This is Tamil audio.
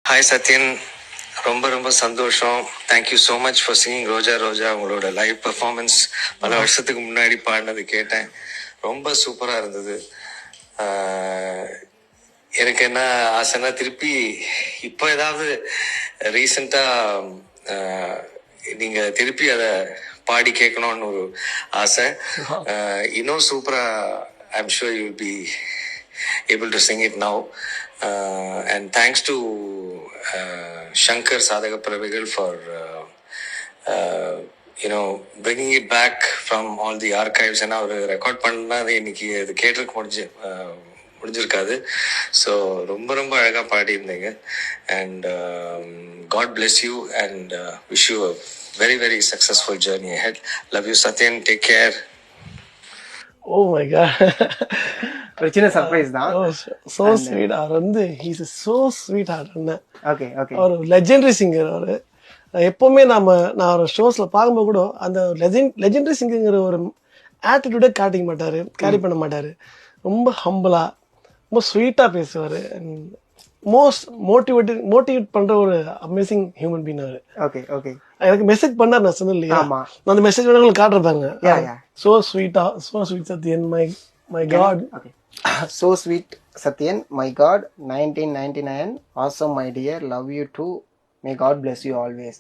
ஹாய் சத்யன், ரொம்ப ரொம்ப சந்தோஷம். Thank you so much for singing Roja Roja. உங்களோட லைவ் பெர்ஃபார்மன்ஸ் பல வருஷத்துக்கு முன்னாடி பாடினது கேட்டேன். ரொம்ப சூப்பராக இருந்தது. எனக்கு என்ன ஆசைன்னா, திருப்பி இப்போ ஏதாவது ரீசெண்டாக நீங்கள் திருப்பி அதை பாடி கேட்கணும்னு ஒரு ஆசை. இன்னும் சூப்பராக I'm sure you will be able to sing it now. And thanks to Shankar Sadhaka Pravigal for bringing it back from all the archives. And அவர் ரெக்கார்ட் பண்ணா அது இன்னைக்கு அது கேட்டிருக்க முடிஞ்சிருக்காது. ஸோ ரொம்ப ரொம்ப அழகாக பாடியிருந்தீங்க. And God bless you and wish you a very very successful journey ahead. Love you Satyan, take care. Oh my god. ஒரு சின்ன சர்ப்ரைஸ் தான். So sweet. அவர் வந்து he's so sweet heart. Okay okay. அவர் லெஜெண்டரி சிங்கர். அவர் எப்பவுமே நான் ஒரு ஷோஸ்ல பார்க்கும்போது கூட அந்த லெஜெண்டரி சிங்கர்ங்கிற ஒரு ஆட்டிடியூடே காட்டிக்க மாட்டாரு, கேரி பண்ண மாட்டாரு. ரொம்ப ஹம்பிளா, ரொம்ப ஸ்வீட்டா பேசுவாரு. மோட்டிவேட் பண்ற ஒரு அமேசிங் ஹியூமன் பீங் அவரு. Okay okay. எனக்கு மெசேஜ் பண்ணார், நான் சொன்னேன் இல்லையா, நான் அந்த மெசேஜ் வேணா உங்களுக்கு காட்டுறேன். சோ ஸ்வீட்டா, so sweet Sathyan, my god. Okay. So sweet Satyan, my god. 1999, awesome my dear, love you too. May God bless you always.